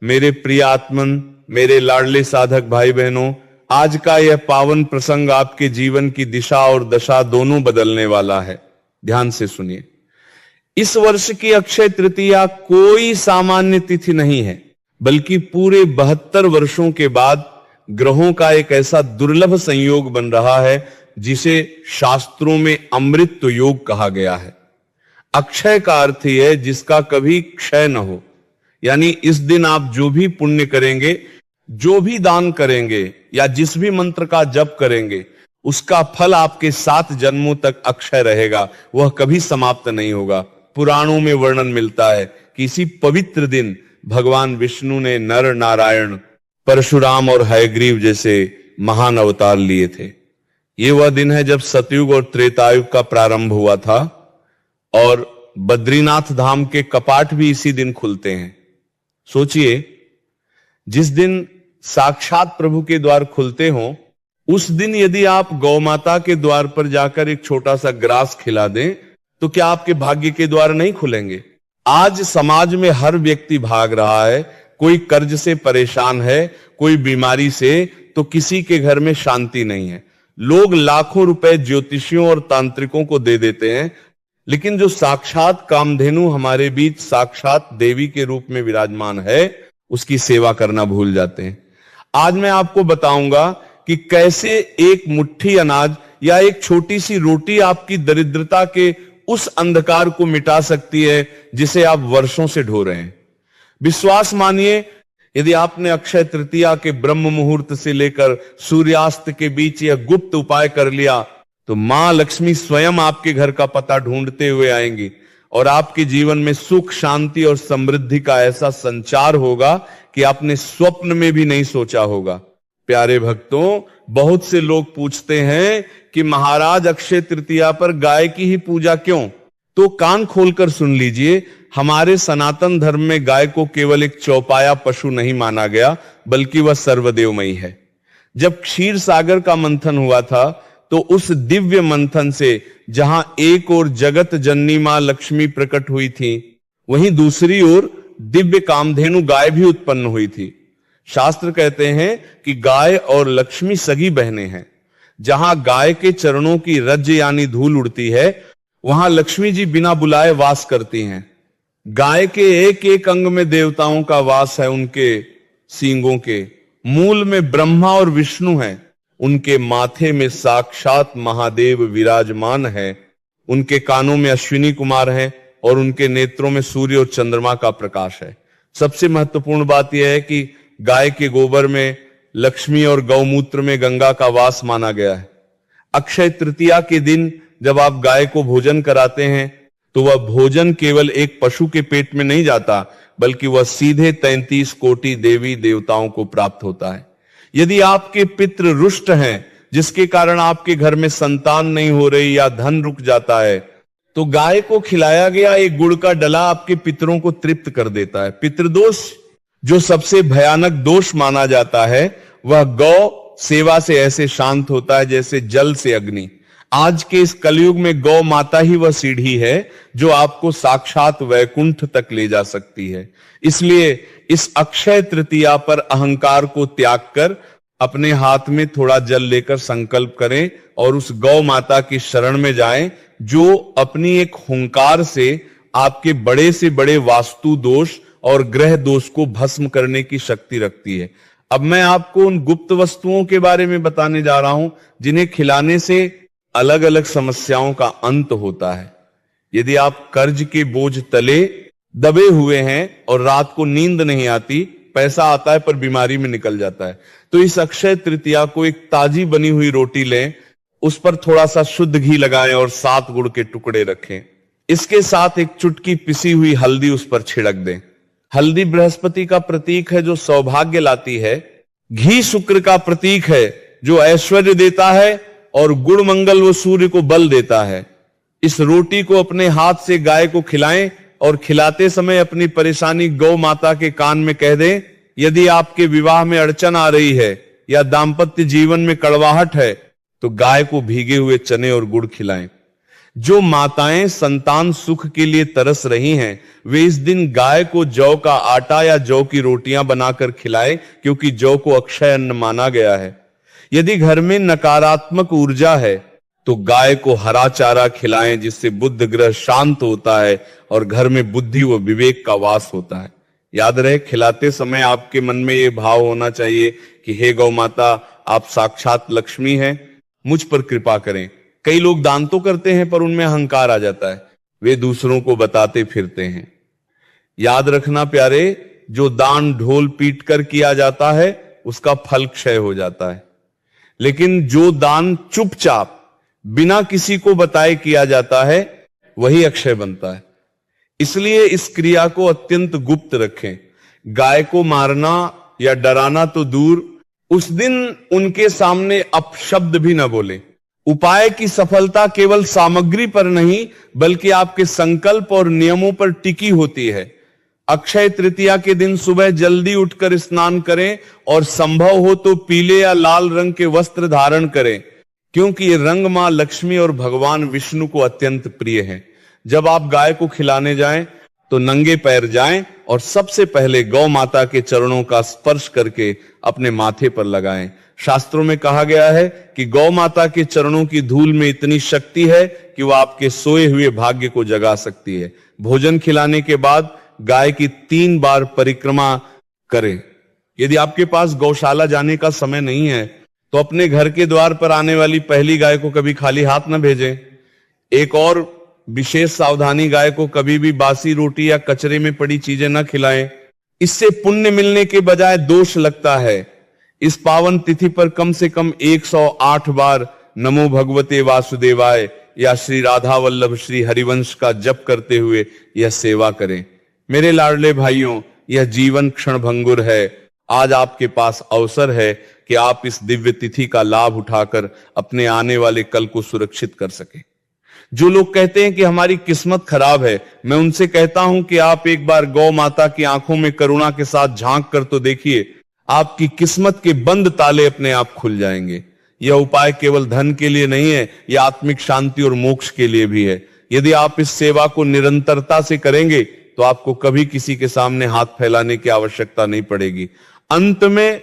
मेरे प्रिय आत्मन, मेरे लाडले साधक भाई बहनों, आज का यह पावन प्रसंग आपके जीवन की दिशा और दशा दोनों बदलने वाला है। ध्यान से सुनिए। इस वर्ष की अक्षय तृतीया कोई सामान्य तिथि नहीं है, बल्कि पूरे 72 वर्षों के बाद ग्रहों का एक ऐसा दुर्लभ संयोग बन रहा है जिसे शास्त्रों में अमृत योग कहा गया है। अक्षय का अर्थ ही है जिसका कभी क्षय न हो, यानी इस दिन आप जो भी पुण्य करेंगे, जो भी दान करेंगे या जिस भी मंत्र का जप करेंगे, उसका फल आपके 7 जन्मों तक अक्षय रहेगा, वह कभी समाप्त नहीं होगा। पुराणों में वर्णन मिलता है कि इसी पवित्र दिन भगवान विष्णु ने नर नारायण, परशुराम और हयग्रीव जैसे महान अवतार लिए थे। ये वह दिन है जब सतयुग और त्रेतायुग का प्रारंभ हुआ था और बद्रीनाथ धाम के कपाट भी इसी दिन खुलते हैं। सोचिए, जिस दिन साक्षात प्रभु के द्वार खुलते हों, उस दिन यदि आप गौ माता के द्वार पर जाकर एक छोटा सा ग्रास खिला दें, तो क्या आपके भाग्य के द्वार नहीं खुलेंगे? आज समाज में हर व्यक्ति भाग रहा है, कोई कर्ज से परेशान है, कोई बीमारी से, तो किसी के घर में शांति नहीं है। लोग लाखों रुपए ज्योतिषियों और तांत्रिकों को दे देते हैं, लेकिन जो साक्षात कामधेनु हमारे बीच साक्षात देवी के रूप में विराजमान है, उसकी सेवा करना भूल जाते हैं। आज मैं आपको बताऊंगा कि कैसे एक मुट्ठी अनाज या एक छोटी सी रोटी आपकी दरिद्रता के उस अंधकार को मिटा सकती है जिसे आप वर्षों से ढो रहे हैं। विश्वास मानिए, यदि आपने अक्षय तृतीया के ब्रह्म मुहूर्त से लेकर सूर्यास्त के बीच यह गुप्त उपाय कर लिया, तो मां लक्ष्मी स्वयं आपके घर का पता ढूंढते हुए आएंगी और आपके जीवन में सुख, शांति और समृद्धि का ऐसा संचार होगा कि आपने स्वप्न में भी नहीं सोचा होगा। प्यारे भक्तों, बहुत से लोग पूछते हैं कि महाराज अक्षय तृतीया पर गाय की ही पूजा क्यों? तो कान खोलकर सुन लीजिए, हमारे सनातन धर्म में गाय को केवल एक चौपाया पशु नहीं माना गया, बल्कि वह सर्वदेवमयी है। जब क्षीर सागर का मंथन हुआ था, तो उस दिव्य मंथन से जहां एक ओर जगत जननी मां लक्ष्मी प्रकट हुई थी, वहीं दूसरी ओर दिव्य कामधेनु गाय भी उत्पन्न हुई थी। शास्त्र कहते हैं कि गाय और लक्ष्मी सगी बहनें हैं। जहां गाय के चरणों की रज्ज यानी धूल उड़ती है, वहां लक्ष्मी जी बिना बुलाए वास करती हैं। गाय के एक एक अंग में देवताओं का वास है। उनके सींगों के मूल में ब्रह्मा और विष्णु हैं। उनके माथे में साक्षात महादेव विराजमान है। उनके कानों में अश्विनी कुमार हैं और उनके नेत्रों में सूर्य और चंद्रमा का प्रकाश है। सबसे महत्वपूर्ण बात यह है कि गाय के गोबर में लक्ष्मी और गौमूत्र में गंगा का वास माना गया है। अक्षय तृतीया के दिन जब आप गाय को भोजन कराते हैं, तो वह भोजन केवल एक पशु के पेट में नहीं जाता, बल्कि वह सीधे 33 कोटि देवी देवताओं को प्राप्त होता है। यदि आपके पितृ रुष्ट हैं, जिसके कारण आपके घर में संतान नहीं हो रही या धन रुक जाता है, तो गाय को खिलाया गया एक गुड़ का डला आपके पितरों को तृप्त कर देता है। पितृदोष जो सबसे भयानक दोष माना जाता है, वह गौ सेवा से ऐसे शांत होता है जैसे जल से अग्नि। आज के इस कलयुग में गौ माता ही वह सीढ़ी है जो आपको साक्षात वैकुंठ तक ले जा सकती है। इसलिए इस अक्षय तृतीया पर अहंकार को त्याग कर अपने हाथ में थोड़ा जल लेकर संकल्प करें और उस गौ माता की शरण में जाएं, जो अपनी एक हुंकार से आपके बड़े से बड़े वास्तु दोष और ग्रह दोष को भस्म करने की शक्ति रखती है। अब मैं आपको उन गुप्त वस्तुओं के बारे में बताने जा रहा हूं जिन्हें खिलाने से अलग अलग समस्याओं का अंत होता है। यदि आप कर्ज के बोझ तले दबे हुए हैं और रात को नींद नहीं आती, पैसा आता है पर बीमारी में निकल जाता है, तो इस अक्षय तृतीया को एक ताजी बनी हुई रोटी लें, उस पर थोड़ा सा शुद्ध घी लगाएं और 7 गुड़ के टुकड़े रखें। इसके साथ एक चुटकी पिसी हुई हल्दी उस पर छिड़क दें। हल्दी बृहस्पति का प्रतीक है जो सौभाग्य लाती है। घी शुक्र का प्रतीक है जो ऐश्वर्य देता है और गुड़ मंगल व सूर्य को बल देता है। इस रोटी को अपने हाथ से गाय को खिलाएं और खिलाते समय अपनी परेशानी गौ माता के कान में कह दें। यदि आपके विवाह में अड़चन आ रही है या दाम्पत्य जीवन में कड़वाहट है, तो गाय को भीगे हुए चने और गुड़ खिलाएं। जो माताएं संतान सुख के लिए तरस रही हैं, वे इस दिन गाय को जौ का आटा या जौ की रोटियां बनाकर खिलाएं, क्योंकि जौ को अक्षय अन्न माना गया है। यदि घर में नकारात्मक ऊर्जा है तो गाय को हरा चारा खिलाएं, जिससे बुध ग्रह शांत होता है और घर में बुद्धि व विवेक का वास होता है। याद रहे, खिलाते समय आपके मन में यह भाव होना चाहिए कि हे गौ माता, आप साक्षात लक्ष्मी हैं, मुझ पर कृपा करें। कई लोग दान तो करते हैं पर उनमें अहंकार आ जाता है, वे दूसरों को बताते फिरते हैं। याद रखना प्यारे, जो दान ढोल पीट कर किया जाता है उसका फल क्षय हो जाता है, लेकिन जो दान चुपचाप बिना किसी को बताए किया जाता है वही अक्षय बनता है। इसलिए इस क्रिया को अत्यंत गुप्त रखें। गाय को मारना या डराना तो दूर, उस दिन उनके सामने अपशब्द भी न बोले। उपाय की सफलता केवल सामग्री पर नहीं बल्कि आपके संकल्प और नियमों पर टिकी होती है। अक्षय तृतीया के दिन सुबह जल्दी उठकर स्नान करें और संभव हो तो पीले या लाल रंग के वस्त्र धारण करें, क्योंकि ये रंग मां लक्ष्मी और भगवान विष्णु को अत्यंत प्रिय है। जब आप गाय को खिलाने जाएं तो नंगे पैर जाएं और सबसे पहले गौ माता के चरणों का स्पर्श करके अपने माथे पर लगाएं। शास्त्रों में कहा गया है कि गौ माता के चरणों की धूल में इतनी शक्ति है कि वह आपके सोए हुए भाग्य को जगा सकती है। भोजन खिलाने के बाद गाय की 3 बार परिक्रमा करें। यदि आपके पास गौशाला जाने का समय नहीं है तो अपने घर के द्वार पर आने वाली पहली गाय को कभी खाली हाथ न भेजें। एक और विशेष सावधानी, गाय को कभी भी बासी रोटी या कचरे में पड़ी चीजें न खिलाएं। इससे पुण्य मिलने के बजाय दोष लगता है। इस पावन तिथि पर कम से कम 108 बार नमो भगवते वासुदेवाय या श्री राधा वल्लभ श्री हरिवंश का जप करते हुए यह सेवा करें। मेरे लाडले भाइयों, यह जीवन क्षण भंगुर है। आज आपके पास अवसर है कि आप इस दिव्य तिथि का लाभ उठाकर अपने आने वाले कल को सुरक्षित कर सकें। जो लोग कहते हैं कि हमारी किस्मत खराब है, मैं उनसे कहता हूं कि आप एक बार गौ माता की आंखों में करुणा के साथ झांक कर तो देखिए, आपकी किस्मत के बंद ताले अपने आप खुल जाएंगे। यह उपाय केवल धन के लिए नहीं है, यह आत्मिक शांति और मोक्ष के लिए भी है। यदि आप इस सेवा को निरंतरता से करेंगे तो आपको कभी किसी के सामने हाथ फैलाने की आवश्यकता नहीं पड़ेगी। अंत में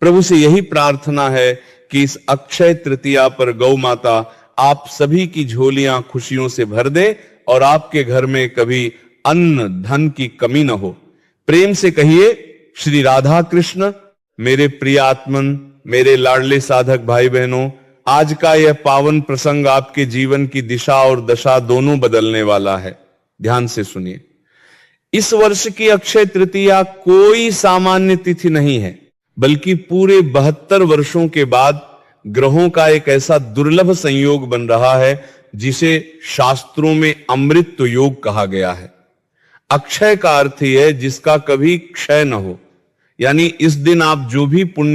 प्रभु से यही प्रार्थना है कि इस अक्षय तृतीया पर गौ माता आप सभी की झोलियां खुशियों से भर दे और आपके घर में कभी अन्न धन की कमी न हो। प्रेम से कहिए, श्री राधा कृष्ण। मेरे प्रिय आत्मन, मेरे लाडले साधक भाई बहनों, आज का यह पावन प्रसंग आपके जीवन की दिशा और दशा दोनों बदलने वाला है। ध्यान से सुनिए। इस वर्ष की अक्षय तृतीया कोई सामान्य तिथि नहीं है, बल्कि पूरे 72 वर्षों के बाद ग्रहों का एक ऐसा दुर्लभ संयोग बन रहा है जिसे शास्त्रों में अमृत योग कहा गया है। अक्षय का अर्थ यह है जिसका कभी क्षय न हो, यानी इस दिन आप जो भी पुण्य